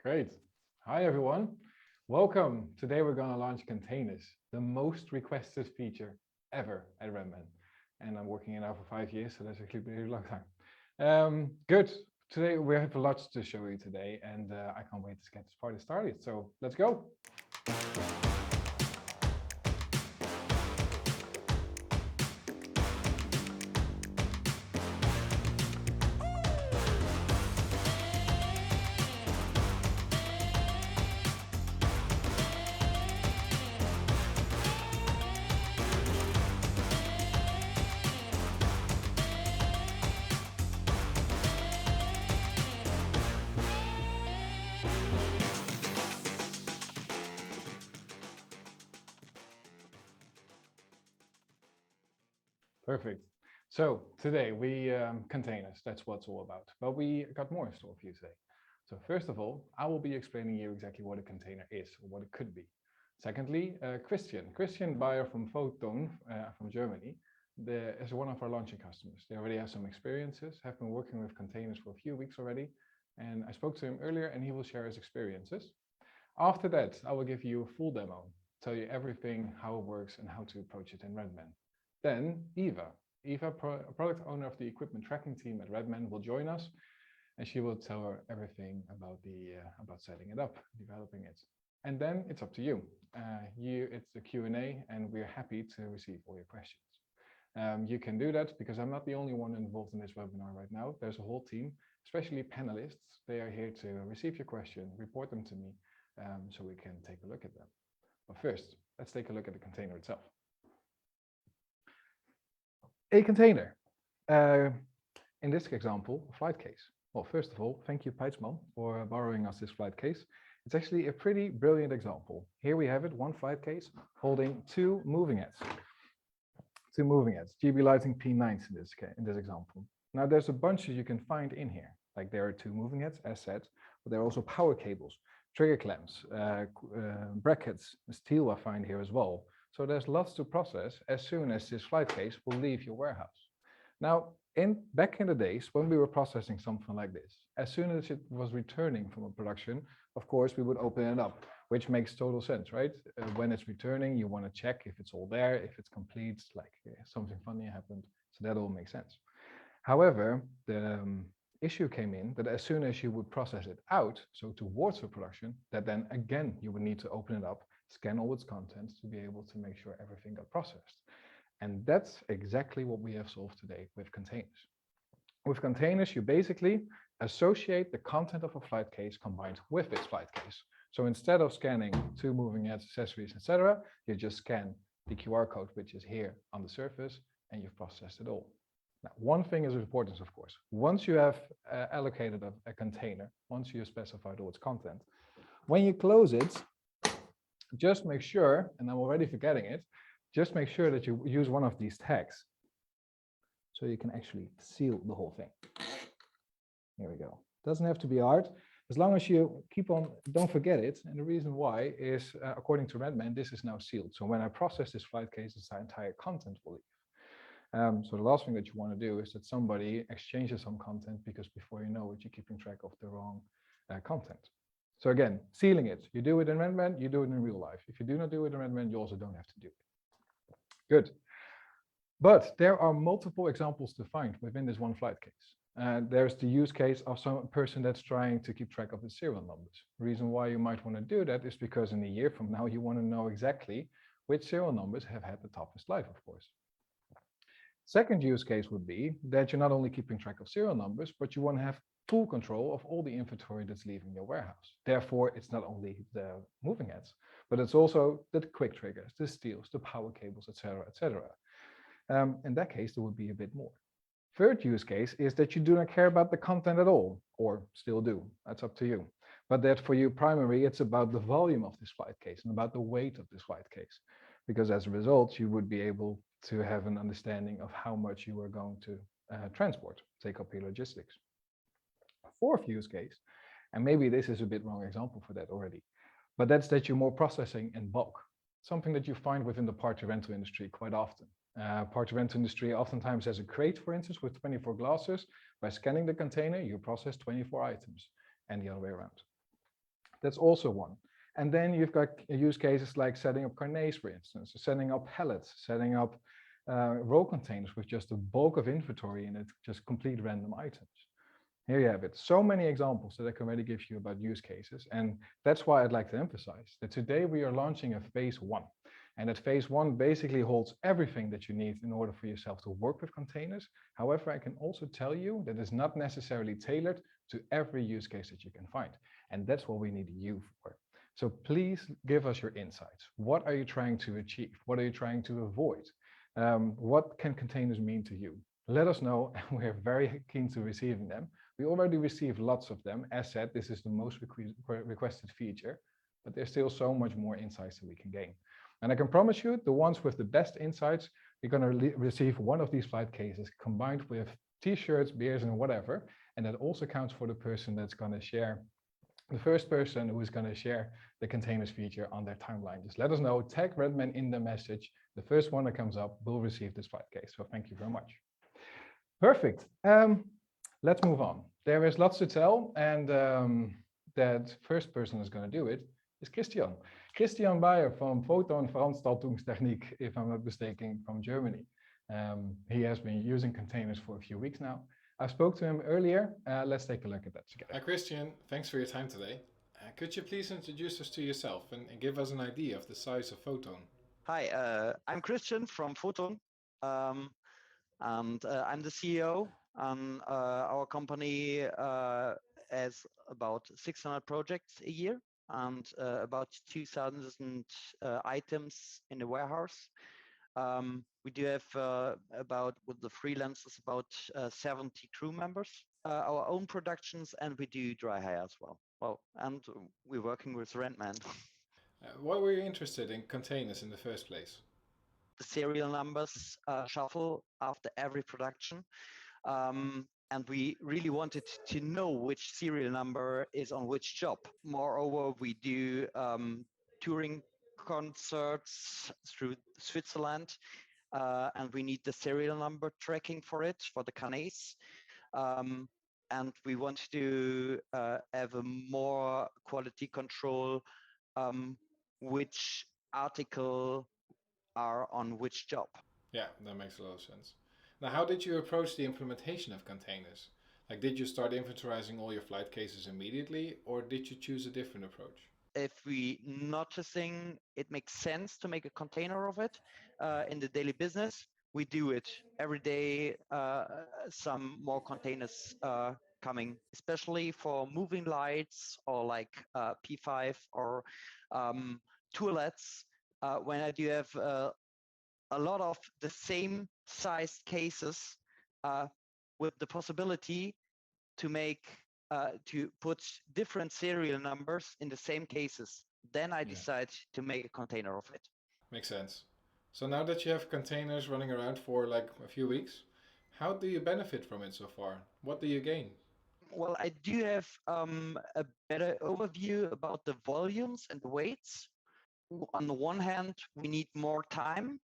Great. Hi, everyone. Welcome. Today we're going to launch containers, the most requested feature ever at Rentman. And I'm working it now for 5 years, so that's actually a very long time. Good. Today we have a lot to show you today, and I can't wait to get this party started. So let's go. Perfect. So today we containers, that's what it's all about. But we got more in store for you today. So first of all, I will be explaining you exactly what a container is or what it could be. Secondly, Christian buyer from Photon from Germany, is one of our launching customers. They already have some experiences, have been working with containers for a few weeks already. And I spoke to him earlier and he will share his experiences. After that, I will give you a full demo, tell you everything, how it works and how to approach it in Rentman. Then Eva, product owner of the equipment tracking team at Rentman, will join us, and she will tell her everything about about setting it up, developing it. And then it's up to you. It's a Q&A, and we're happy to receive all your questions. You can do that because I'm not the only one involved in this webinar right now. There's a whole team, especially panelists. They are here to receive your question, report them to me, so we can take a look at them. But first, let's take a look at the container itself. A container. In this example, a flight case. Well, first of all, thank you, Peitzman, for borrowing us this flight case. It's actually a pretty brilliant example. Here we have it, one flight case holding two moving heads. Two moving heads, GB Lighting P9s in this example. Now there's a bunch that you can find in here. Like there are two moving heads, as said, but there are also power cables, trigger clamps, brackets, steel I find here as well. So there's lots to process as soon as this flight case will leave your warehouse. Now, back in the days when we were processing something like this, as soon as it was returning from a production, of course, we would open it up, which makes total sense, right? When it's returning, you want to check if it's all there, if it's complete, like something funny happened. So that all makes sense. However, the issue came in that as soon as you would process it out, so towards the production, that then again, you would need to open it up, scan all its contents to be able to make sure everything got processed. And that's exactly what we have solved today with containers. With containers, you basically associate the content of a flight case combined with its flight case. So instead of scanning two moving heads, accessories, etc., you just scan the QR code, which is here on the surface, and you've processed it all. Now, one thing is important, of course. Once you have allocated a container, once you have specified all its content, when you close it, just make sure, and I'm already forgetting it, just make sure that you use one of these tags so you can actually seal the whole thing. Here we go. Doesn't have to be hard. As long as you keep on, don't forget it. And the reason why is, according to Rentman, this is now sealed. So when I process this flight case, its entire content will leave. So the last thing that you want to do is that somebody exchanges some content because before you know it, you're keeping track of the wrong content. So again, sealing it. You do it in Rentman, you do it in real life. If you do not do it in Rentman, you also don't have to do it. Good. But there are multiple examples to find within this one flight case. There's the use case of some person that's trying to keep track of the serial numbers. The reason why you might want to do that is because in a year from now, you want to know exactly which serial numbers have had the toughest life, of course. Second use case would be that you're not only keeping track of serial numbers, but you want to have full control of all the inventory that's leaving your warehouse. Therefore, it's not only the moving heads, but it's also the quick triggers, the steels, the power cables, etc., etc. In that case, there would be a bit more. Third use case is that you do not care about the content at all, or still do. That's up to you. But that for you, primary, it's about the volume of this flight case and about the weight of this flight case. Because as a result, you would be able to have an understanding of how much you are going to transport, take up your logistics. Fourth use case, and maybe this is a bit wrong example for that already, but that's that you're more processing in bulk, something that you find within the party rental industry quite often. Party rental industry oftentimes has a crate, for instance, with 24 glasses. By scanning the container, you process 24 items and the other way around. That's also one. And then you've got use cases like setting up carnets, for instance, setting up pallets, setting up row containers with just a bulk of inventory in it, just complete random items. Here you have it. So many examples that I can already give you about use cases. And that's why I'd like to emphasize that today we are launching a phase one. And that phase one basically holds everything that you need in order for yourself to work with containers. However, I can also tell you that it's not necessarily tailored to every use case that you can find. And that's what we need you for. So please give us your insights. What are you trying to achieve? What are you trying to avoid? What can containers mean to you? Let us know, and we're very keen to receiving them. We already received lots of them. As said, this is the most requested feature, but there's still so much more insights that we can gain. And I can promise you, the ones with the best insights, you're going to receive one of these flight cases combined with t-shirts, beers, and whatever. And that also counts for the person that's going to share, the first person who is going to share the containers feature on their timeline. Just let us know, tag Rentman in the message. The first one that comes up will receive this flight case. So thank you very much. Perfect. Let's move on. There is lots to tell, and that first person is going to do it is Christian. Christian Bayer from Photon Veranstaltungstechnik, if I'm not mistaken, from Germany. He has been using containers for a few weeks now. I spoke to him earlier. Let's take a look at that together. Hi Christian, thanks for your time today. Could you please introduce us to yourself and give us an idea of the size of Photon? Hi, I'm Christian from Photon, and I'm the CEO. Our company has about 600 projects a year and about 2,000 items in the warehouse. We do have about, with the freelancers, about 70 crew members, our own productions, and we do dry hire as well. Well, and we're working with Rentman. Why were you interested in containers in the first place? The serial numbers shuffle after every production. And we really wanted to know which serial number is on which job. Moreover, we do touring concerts through Switzerland, and we need the serial number tracking for it, for the canets. And we want to have a more quality control, which article are on which job. Yeah, that makes a lot of sense. Now, how did you approach the implementation of containers? Like, did you start inventorizing all your flight cases immediately, or did you choose a different approach? If we noticing it makes sense to make a container of it in the daily business, we do it every day. Some more containers coming, especially for moving lights or like P5 or toilets. When I do have a lot of the same sized cases with the possibility to make to put different serial numbers in the same cases. Then I decide to make a container of it. Makes sense. So now that you have containers running around for like a few weeks, how do you benefit from it so far? What do you gain? Well, I do have a better overview about the volumes and the weights. On the one hand, we need more time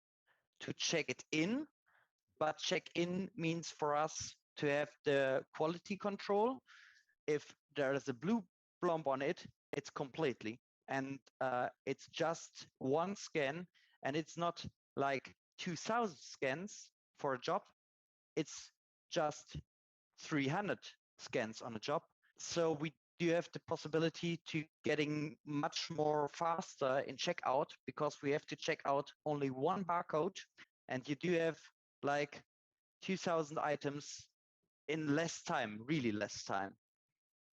to check it in, but check in means for us to have the quality control. If there is a blue plumb on it, it's completely. And it's just one scan, and it's not like 2,000 scans for a job. It's just 300 scans on a job. So we do have the possibility to getting much more faster in checkout, because we have to check out only one barcode, and you do have like 2,000 items in less time, really less time.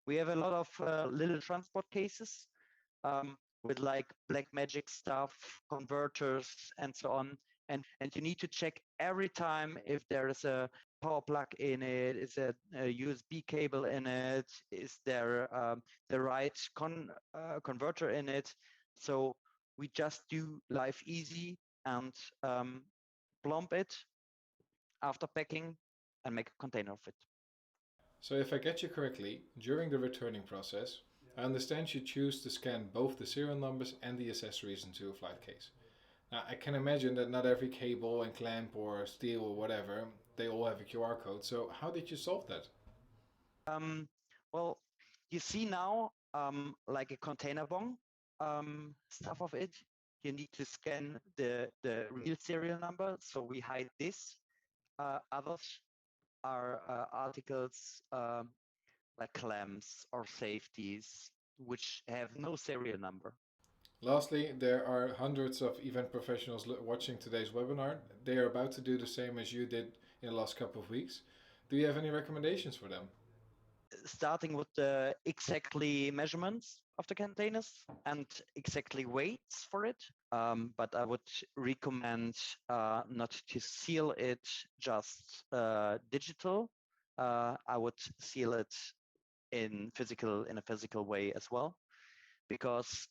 We have a lot of little transport cases with like black magic stuff, converters, and so on. And you need to check every time if there is a power plug in it, is a USB cable in it, is there the right converter in it. So we just do life easy and plump it after packing and make a container of it. So, if I get you correctly, during the returning process, I understand you choose to scan both the serial numbers and the accessories into a flight case. Now, I can imagine that not every cable and clamp or steel or whatever, they all have a QR code. So, how did you solve that? Well, you see now like a container bong stuff of it. You need to scan the real serial number. So we hide this. Others are articles like clamps or safeties, which have no serial number. Lastly, there are hundreds of event professionals watching today's webinar. They are about to do the same as you did in the last couple of weeks. Do you have any recommendations for them? Starting with the exactly measurements of the containers and exactly weights for it. But I would recommend not to seal it just digital. I would seal it in a physical way as well, because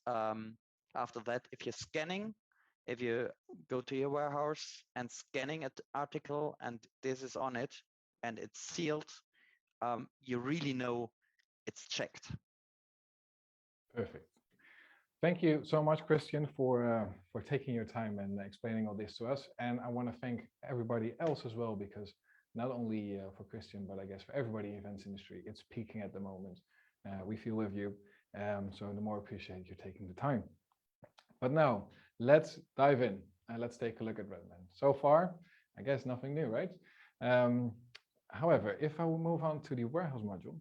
after that, if you're scanning, if you go to your warehouse and scanning an article and this is on it and it's sealed, you really know it's checked. Perfect. Thank you so much, Christian, for taking your time and explaining all this to us. And I want to thank everybody else as well, because not only for Christian, but I guess for everybody in the events industry, it's peaking at the moment. We feel with you, so the more appreciate you taking the time. But now let's dive in and let's take a look at Rentman. So far, I guess nothing new, right? However, if I will move on to the warehouse module,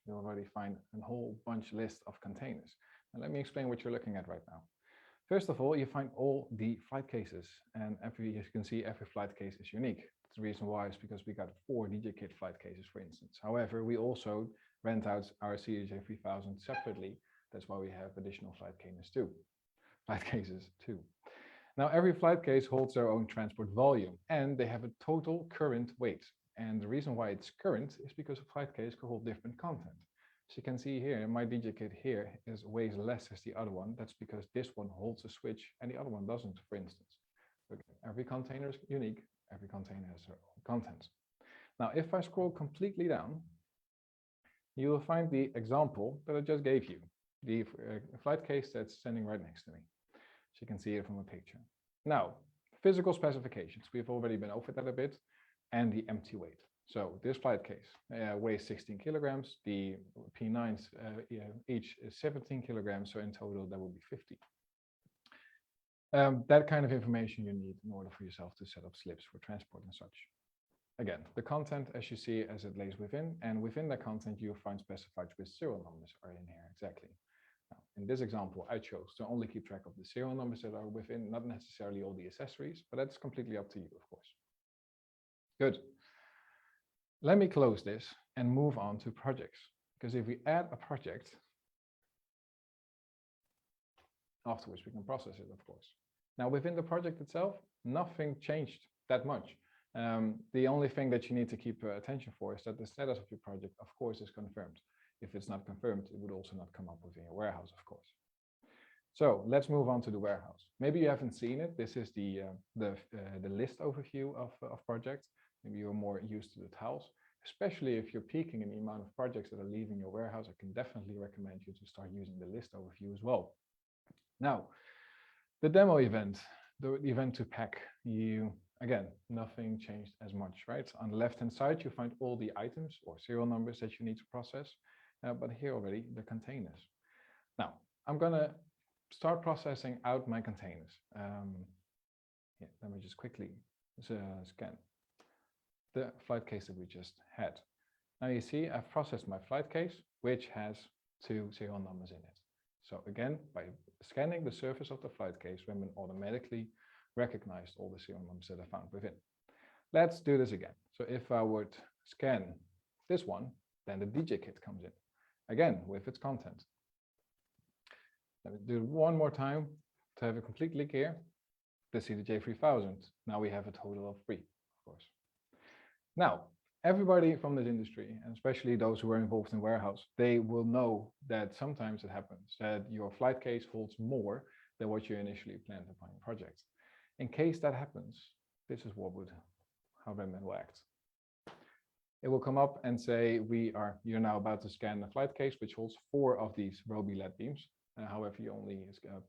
you'll already find a whole bunch list of containers. And let me explain what you're looking at right now. First of all, you find all the flight cases, and as you can see, every flight case is unique. The reason why is because we got 4 DigiKit flight cases, for instance. However, we also rent out our CJ3000 separately. That's why we have additional flight cases too. Now, every flight case holds their own transport volume, and they have a total current weight. And the reason why it's current is because a flight case can hold different content. So you can see here, my DigiKit here weighs less as the other one. That's because this one holds a switch and the other one doesn't, for instance. Every container is unique. Every container has their own contents. Now, if I scroll completely down, you will find the example that I just gave you, the flight case that's standing right next to me. So you can see it from a picture. Now, physical specifications. We've already been over that a bit, and the empty weight. So this flight case weighs 16 kilograms. The P9s each is 17 kilograms. So in total, that will be 50. That kind of information you need in order for yourself to set up slips for transport and such. Again, the content as you see as it lays within, and within that content, you'll find specified with serial numbers are in here exactly. Now, in this example, I chose to only keep track of the serial numbers that are within, not necessarily all the accessories, but that's completely up to you, of course. Good. Let me close this and move on to projects, because if we add a project, afterwards we can process it, of course. Now, within the project itself, nothing changed that much. The only thing that you need to keep attention for is that the status of your project, of course, is confirmed. If it's not confirmed, it would also not come up within your warehouse, of course. So let's move on to the warehouse. Maybe you haven't seen it. This is the list overview of projects. Maybe you're more used to the tiles. Especially if you're peaking in the amount of projects that are leaving your warehouse, I can definitely recommend you to start using the list overview as well. Now, the demo event, the event to pack, again, nothing changed as much, right? On the left-hand side, you find all the items or serial numbers that you need to process, but here already the containers. Now, I'm gonna start processing out my containers. Let me just quickly scan the flight case that we just had. Now you see I've processed my flight case, which has 2 serial numbers in it. So again, by scanning the surface of the flight case, Rentman automatically recognized all the serial numbers that I found within. Let's do this again. So if I would scan this one, then the DigiKit comes in, again with its content. Let me do it one more time to have it completely clear. The CJ3000. Now we have a total of 3, of course. Now, everybody from this industry, and especially those who are involved in warehouse, they will know that sometimes it happens that your flight case holds more than what you initially planned upon your project. In case that happens, this is how Rentman will act. It will come up and say, you're now about to scan the flight case, which holds 4 of these Roby LED beams. However, you only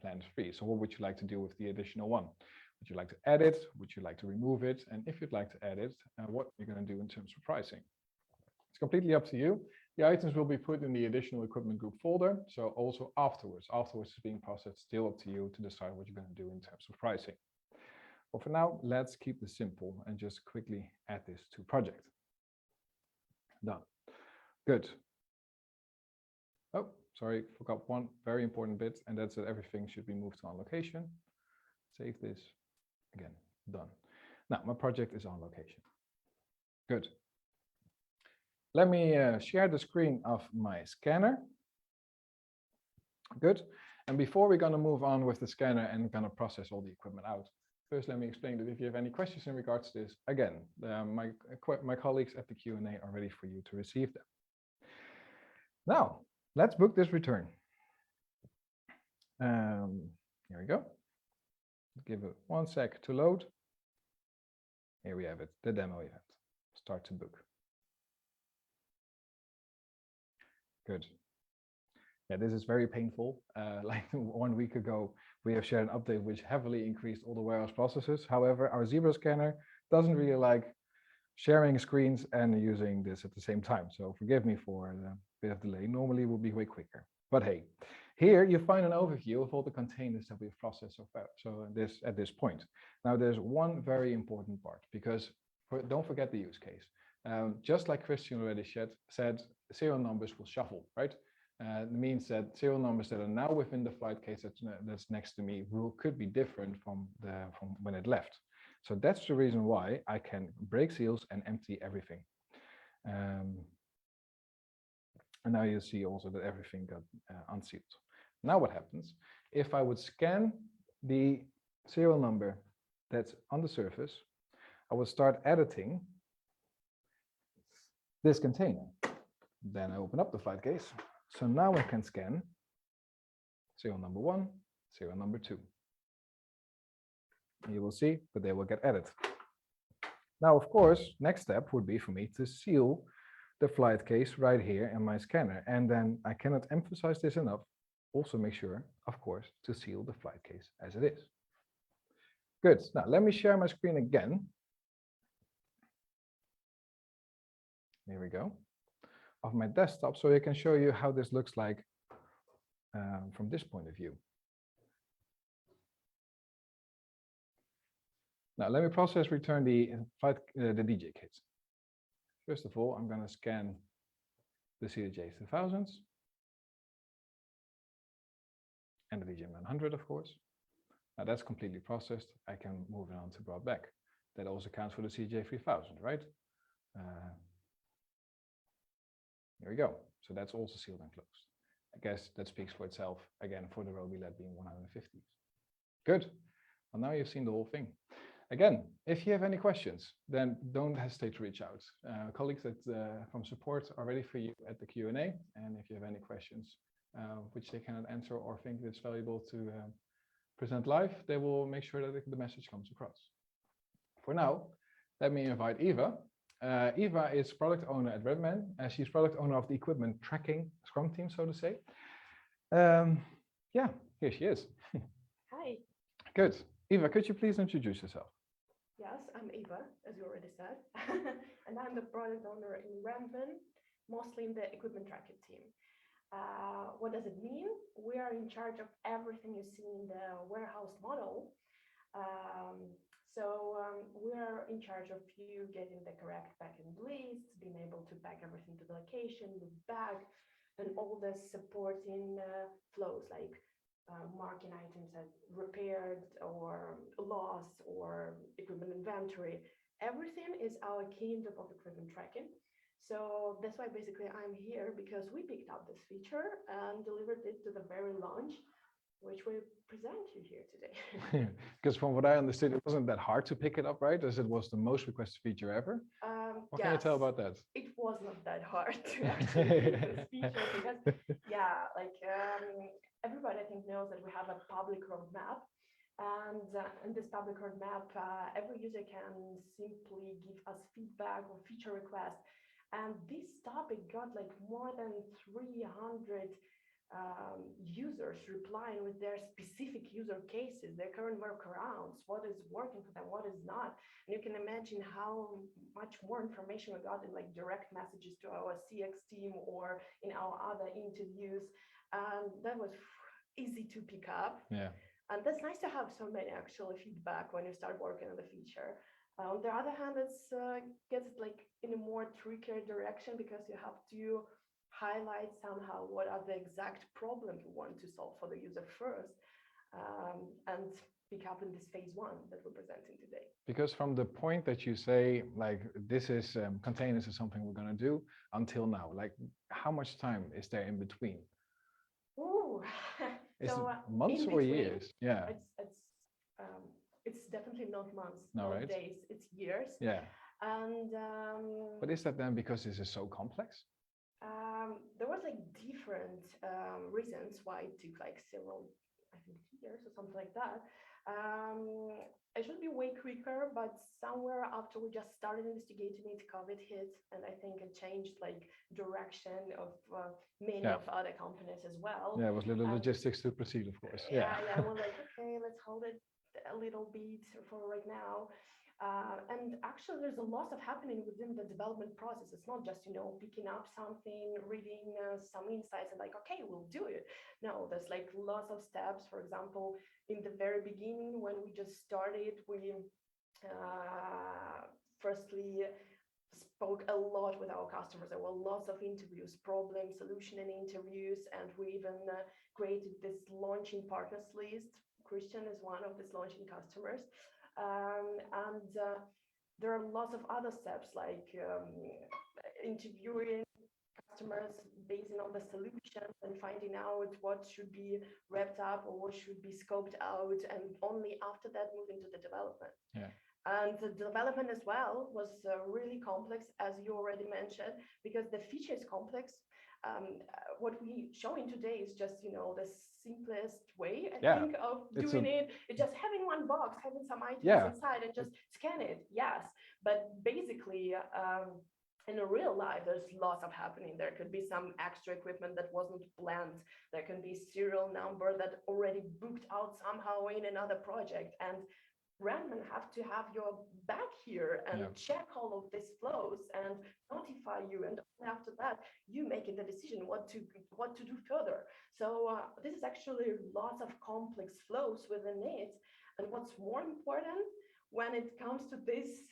planned 3. So what would you like to do with the additional 1? Would you like to add it? Would you like to remove it? And if you'd like to add it, what you're going to do in terms of pricing? It's completely up to you. The items will be put in the additional equipment group folder. So also afterwards is being processed, still up to you to decide what you're going to do in terms of pricing. But for now, let's keep this simple and just quickly add this to project. Done. Good. Oh, sorry, forgot one very important bit, and that's that everything should be moved to on location. Save this. Again, done. Now my project is on location. Good. Let me share the screen of my scanner. Good. And before we're going to move on with the scanner and going to process all the equipment out, first let me explain that if you have any questions in regards to this, again, my colleagues at the Q&A are ready for you to receive them. Now, let's book this return. Here we go. Give it 1 sec to load. Here we have it, the demo event. Start to book. Good. Yeah, this is very painful. Like 1 week ago, we have shared an update which heavily increased all the warehouse processes. However, our Zebra scanner doesn't really like sharing screens and using this at the same time. So forgive me for the bit of delay. Normally it would be way quicker. But hey, here you find an overview of all the containers that we've processed so far. So at this point. Now there's one very important part, because don't forget the use case. Just like Christian already said, serial numbers will shuffle, right? It means that serial numbers that are now within the flight case that's next to me could be different from when it left. So that's the reason why I can break seals and empty everything. And now you see also that everything got unsealed. Now what happens? If I would scan the serial number that's on the surface, I would start editing this container. Then I open up the flight case. So now I can scan serial number 1, serial number 2. You will see that they will get added. Now, of course, next step would be for me to seal the flight case right here in my scanner. And then I cannot emphasize this enough. Also make sure, of course, to seal the flight case as it is. Good. Now, let me share my screen again. Here we go. Of my desktop, so I can show you how this looks like from this point of view. Now, let me return the DJ kits. First of all, I'm going to scan the CDJ 2000s and the DJM 900, of course. Now that's completely processed. I can move it on to brought back. That also counts for the CDJ 3000, right? Here we go. So that's also sealed and closed. I guess that speaks for itself, again, for the RoBLED being 150s. Good. Well, now you've seen the whole thing. Again, if you have any questions, then don't hesitate to reach out. Colleagues from support are ready for you at the Q&A. And if you have any questions which they cannot answer or think it's valuable to present live, they will make sure that the message comes across. For now, let me invite Eva. Eva is product owner at Rentman. She's product owner of the equipment tracking Scrum team, so to say. Yeah, here she is. Hi. Good. Eva, could you please introduce yourself? Yes, I'm Eva, as you already said. And I'm the product owner in Rentman, mostly in the equipment tracking team. What does it mean? We are in charge of everything you see in the warehouse model. We are in charge of you getting the correct packing lists, being able to pack everything to the location, the bag, and all the supporting flows like marking items as repaired or lost or equipment inventory. Everything is our kingdom of equipment tracking. So that's why basically I'm here, because we picked up this feature and delivered it to the very launch, which we present you here today. Because from what I understood, it wasn't that hard to pick it up, right? As it was the most requested feature ever. What can you tell about that? It was not that hard to actually use this feature because, yeah, like everybody I think knows that we have a public roadmap. And in this public roadmap, every user can simply give us feedback or feature requests. And this topic got like more than 300 users replying with their specific user cases, their current workarounds, what is working for them, what is not. And you can imagine how much more information we got in like direct messages to our CX team or in our other interviews. That was easy to pick up. Yeah. And that's nice to have so many actual feedback when you start working on the feature. On the other hand, it's gets like in a more trickier direction because you have to highlight somehow what are the exact problems you want to solve for the user first, and pick up in this phase one that we're presenting today. Because from the point that you say, like, this is containers is something we're going to do until now, like, how much time is there in between? Ooh. Is So, it months in or between, years? Yeah. It's definitely not months, No, not right? days, it's years. Yeah. And But is that then because this is so complex? there was like different reasons why it took like several, I think 2 years or something like that. It should be way quicker, but somewhere after we just started investigating it, COVID hit, and I think it changed like direction of many Yeah. of other companies as well. Yeah, it was little logistics to proceed, of course. Yeah, we're like, okay, let's hold it a little bit for right now. And actually, there's a lot of happening within the development process. It's not just, picking up something, reading some insights and like, okay, we'll do it. No, there's like lots of steps. For example, in the very beginning, when we just started, we firstly spoke a lot with our customers. There were lots of interviews, problem, solution, and interviews. And we even created this launching partners list. Christian is one of these launching customers. And there are lots of other steps like interviewing customers based on the solutions and finding out what should be wrapped up or what should be scoped out, and only after that moving to the development. Yeah. And the development as well was really complex, as you already mentioned, because the feature is complex. What we showing today is just, the simplest way, I think, of doing it. It's just having one box, having some items inside and just scan it. Yes, but basically, in a real life, there's lots of happening. There could be some extra equipment that wasn't planned. There can be serial number that already booked out somehow in another project. And Rentman have to have your back here and check all of these flows and notify you. And after that, you making the decision what to do further. So this is actually lots of complex flows within it. And what's more important, when it comes to this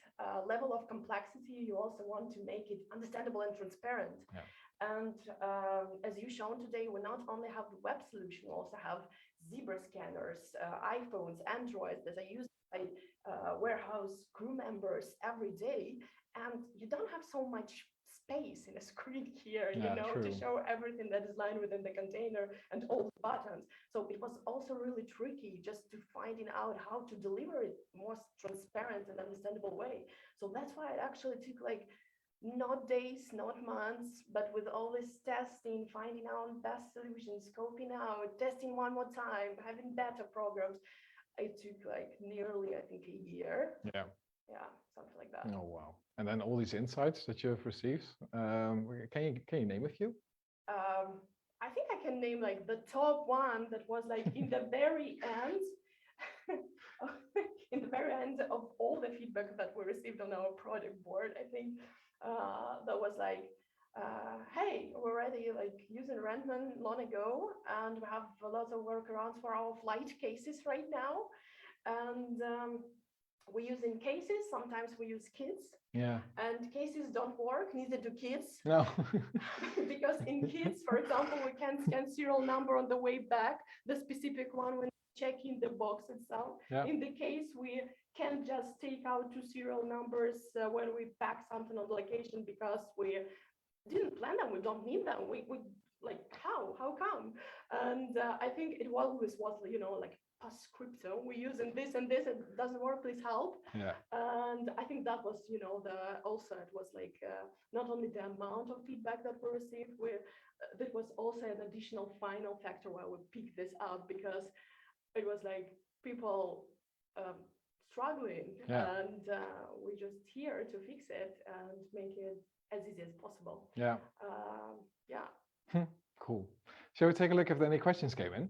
level of complexity, you also want to make it understandable and transparent. Yeah. And as you shown today, we not only have the web solution, we also have Zebra scanners, iPhones, Androids that are used by warehouse crew members every day. And you don't have so much space in a screen here, to show everything that is lying within the container and all the buttons. So it was also really tricky just to finding out how to deliver it more transparent and understandable way. So that's why it actually took like not days, not months, but with all this testing, finding out best solutions, scoping out, testing one more time, having better programs. It took like nearly, I think, a year. Yeah, something like that. Oh wow! And then all these insights that you've received, can you name a few? I think I can name like the top one that was like in the very end. In the very end of all the feedback that we received on our project board, I think that was like, hey, we're already like using Rentman long ago, and we have a lot of workarounds for our flight cases right now. And we're using cases, sometimes we use kits. Yeah. And cases don't work, neither do kits. No. Because in kits, for example, we can scan serial number on the way back, the specific one when checking the box itself. Yeah. In the case, we can't just take out 2 serial numbers when we pack something on the location because we didn't plan them, we don't need them. We like, how come? And I think it always was, like postscriptum, we're using this and this, it doesn't work, please help. Yeah. And I think that was, also it was like not only the amount of feedback that we received, that was also an additional final factor why we picked this up, because it was like people struggling, and we're just here to fix it and make it as easy as possible. Yeah. Yeah. Cool. Shall we take a look if any questions came in?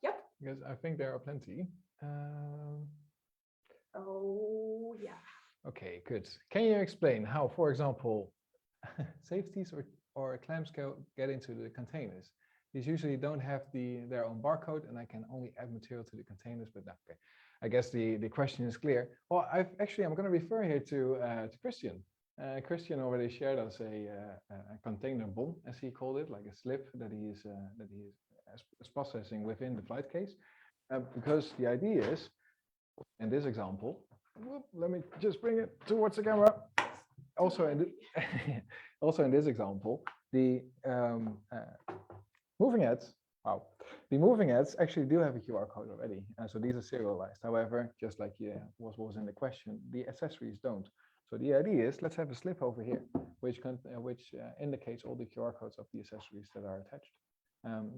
Yep. Because I think there are plenty. Oh, yeah. Okay, good. Can you explain how, for example, safeties or clamps get into the containers? These usually don't have their own barcode, and I can only add material to the containers. But okay, I guess the question is clear. Well, I'm going to refer here to Christian. Christian already shared us a container bomb, as he called it, like a slip that he is processing within the flight case. Because the idea is, in this example, let me just bring it towards the camera. Also in this example, the moving heads, the moving heads actually do have a QR code already, and so these are serialized. However, just like was in the question, the accessories don't. So the idea is, let's have a slip over here, which indicates all the QR codes of the accessories that are attached.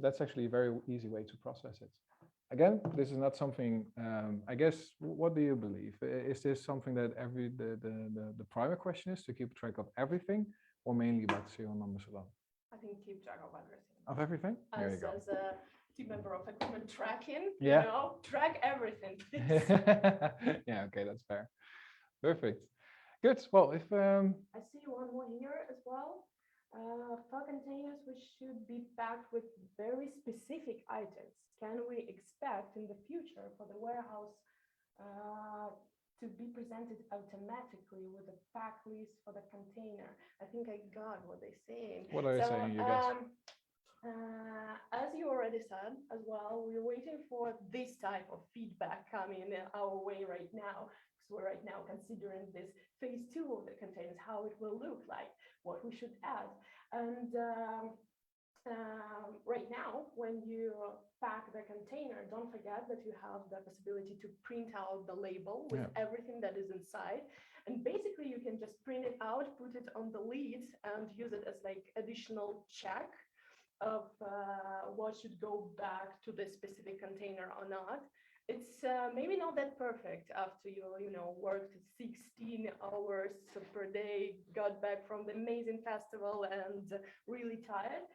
That's actually a very easy way to process it. Again, this is not something, I guess, what do you believe? Is this something that the primary question is to keep track of everything, or mainly about serial numbers alone? I think keep track of everything. Of everything? There you go. As a team member of equipment tracking, Yeah. Track everything, please. Yeah, okay, that's fair. Perfect. Good. Well, if I see one more here as well. For containers which should be packed with very specific items, can we expect in the future for the warehouse to be presented automatically with a pack list for the container? I think I got what they're saying. What are you saying, you guys? As you already said as well, we're waiting for this type of feedback coming our way right now. So we're right now considering this phase 2 of the containers, how it will look like, what we should add. And right now, when you pack the container, don't forget that you have the possibility to print out the label with everything that is inside. And basically, you can just print it out, put it on the lid, and use it as like additional check of what should go back to the specific container or not. It's maybe not that perfect after you worked 16 hours per day, got back from the amazing festival and really tired.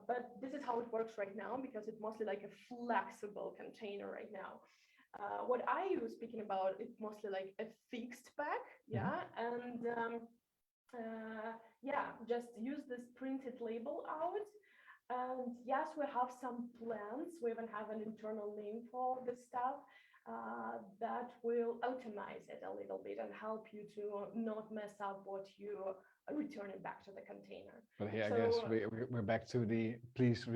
But this is how it works right now, because it's mostly like a flexible container right now. What I use, speaking about, it's mostly like a fixed pack, and just use this printed label out. And yes, we have some plans. We even have an internal name for this stuff that will automate it a little bit and help you to not mess up what you return it back to the container. But here, I guess we're back to the please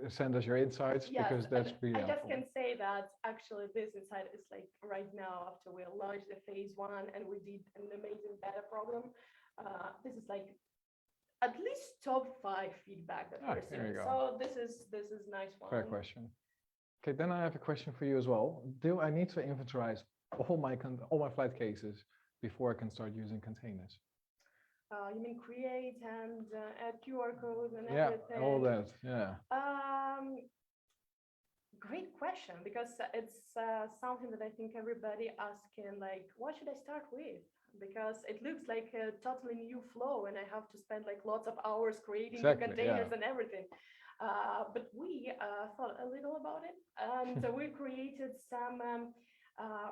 send us your insights, yes, because that's really I just helpful. can say that actually this insight is like right now after we launched the phase 1 and we did an amazing beta program. This is like at least top 5 feedback that we're seeing. So this is nice one. Fair question. Okay, then I have a question for you as well. Do I need to inventorize all my flight cases before I can start using containers? You mean create and add QR codes and everything? Yeah, all that. Yeah. Great question, because it's something that I think everybody asking, like, what should I start with? Because it looks like a totally new flow and I have to spend like lots of hours creating new containers and everything. But we thought a little about it, and we created some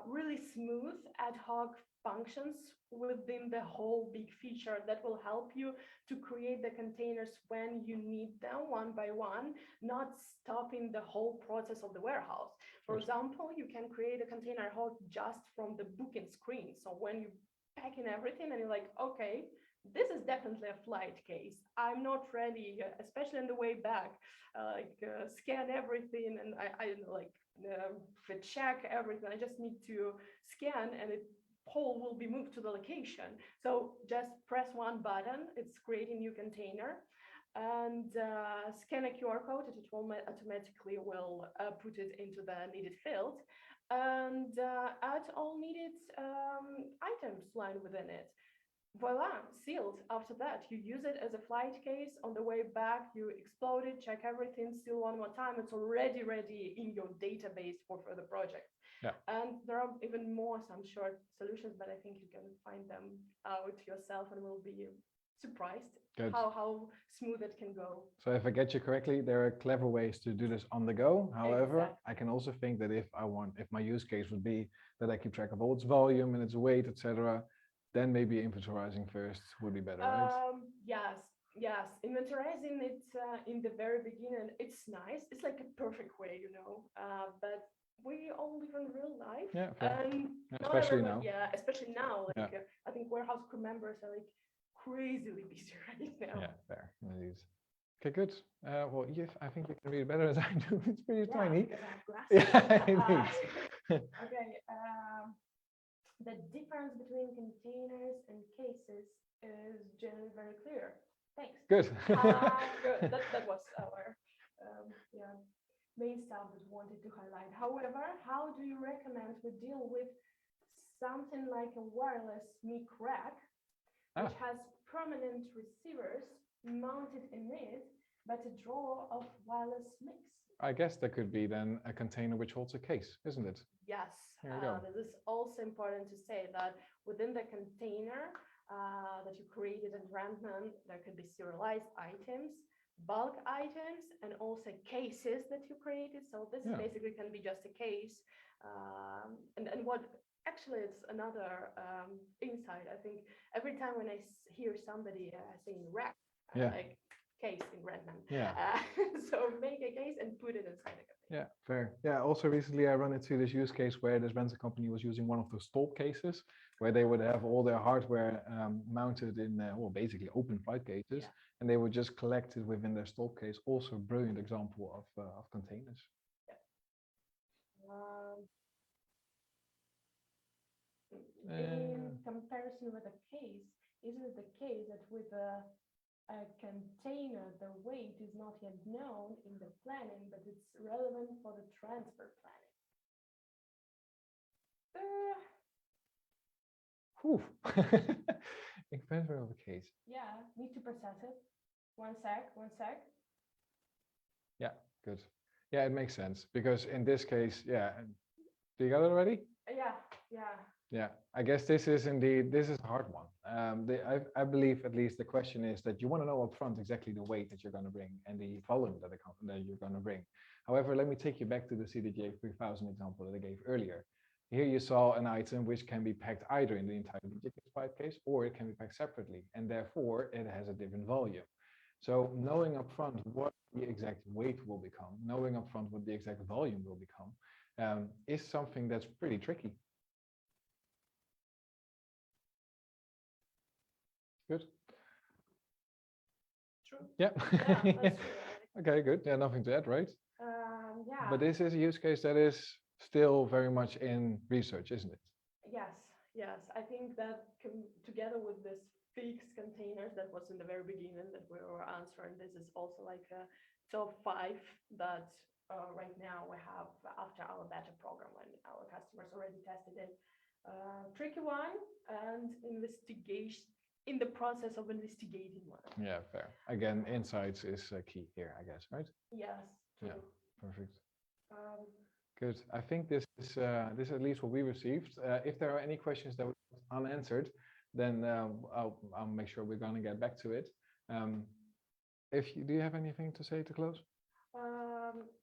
really smooth ad hoc functions within the whole big feature that will help you to create the containers when you need them one by one, not stopping the whole process of the warehouse. For example, you can create a container host just from the booking screen. So when you pack in everything and you're like, okay, this is definitely a flight case. I'm not ready, especially on the way back, scan everything and I check everything. I just need to scan and it whole will be moved to the location. So just press one button, it's creating new container, and scan a QR code, it automatically will put it into the needed field, and add all needed items lined within it. Voila, sealed. After that, you use it as a flight case. On the way back, you explode it, check everything, seal one more time. It's already ready in your database for further projects. Yeah. And there are even more, some short solutions, but I think you can find them out yourself and will be surprised Good. how smooth it can go. So if I get you correctly, there are clever ways to do this on the go. However, Exactly. I can also think that if my use case would be that I keep track of all its volume and its weight, etc., then maybe inventorizing first would be better, right? Yes, yes. Inventorizing it in the very beginning, it's nice. It's like a perfect way, but we all live in real life. Yeah, fair. And not Especially everyone, now. yeah, especially now. Like Yeah. I think warehouse crew members are like crazily busy right now. Yeah, fair. Indeed. Okay, good. Well, yes, I think you can read better as I do. It's pretty Yeah, tiny. because I have glasses. Yeah, indeed. Okay. The difference between containers and cases is generally very clear. Thanks. Good. Good. That was our main stuff that we wanted to highlight. However, how do you recommend we deal with something like a wireless mic rack, which has permanent receivers mounted in it, but a drawer of wireless mics? I guess that could be then a container which holds a case, isn't it? Yes, There you go. this is also important to say that within the container that you created in Rentman, there could be serialized items, bulk items, and also cases that you created. So this Yeah. basically can be just a case. And what actually it's another insight. I think every time when I hear somebody saying rack, Yeah. like case in Rentman. Yeah. So make a case and put it inside a container. Yeah, fair. Yeah, also recently I run into this use case where this rental company was using one of those stop cases where they would have all their hardware mounted in, well, basically open flight cases, Yeah. and they would just collect it within their stop case. Also a brilliant example of containers. In comparison with a case, is it the case that with a container, the weight is not yet known in the planning, but it's relevant for the transfer planning? Whew. Expensive of a case. Yeah, need to process it. One sec. Yeah, good. Yeah, it makes sense because in this case, yeah. Do you got it already? Yeah. Yeah, I guess this is a hard one. I believe at least the question is that you want to know upfront exactly the weight that you're going to bring and the volume that you're going to bring. However, let me take you back to the CDJ 3000 example that I gave earlier. Here you saw an item which can be packed either in the entire flight case or it can be packed separately, and therefore it has a different volume. So knowing upfront what the exact weight will become, knowing upfront what the exact volume will become, is something that's pretty tricky. Good. True. Yeah. Yeah, that's true. Okay, good. Yeah, nothing to add, right? Yeah. But this is a use case that is still very much in research, isn't it? Yes. I think that together with this fixed containers that was in the very beginning that we were answering, this is also like a top 5 that right now we have after our beta program when our customers already tested it. Tricky one and in the process of investigating one. Yeah, fair. Again, insights is key here, I guess, right? Yes. True. Yeah, perfect. Good. I think this is at least what we received. If there are any questions that were unanswered, then I'll make sure we're going to get back to it. Do you have anything to say to close?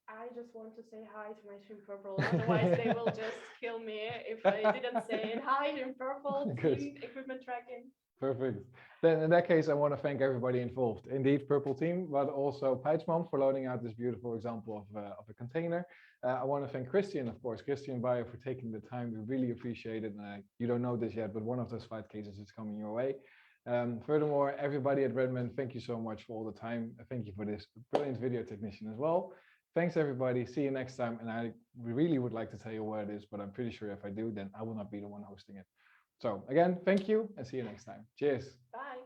I just want to say hi to my Team Purple. Otherwise, they will just kill me if I didn't say it. Hi, Team Purple, team equipment tracking. Perfect. Then in that case, I want to thank everybody involved. Indeed, Purple Team, but also Pijtsman for loading out this beautiful example of a container. I want to thank Christian, of course, Christian Bayer for taking the time. We really appreciate it. And you don't know this yet, but one of those flight cases is coming your way. Furthermore, everybody at Rentman, thank you so much for all the time. Thank you for this brilliant video technician as well. Thanks, everybody. See you next time. And I really would like to tell you where it is, but I'm pretty sure if I do, then I will not be the one hosting it. So again, thank you and see you next time. Cheers. Bye.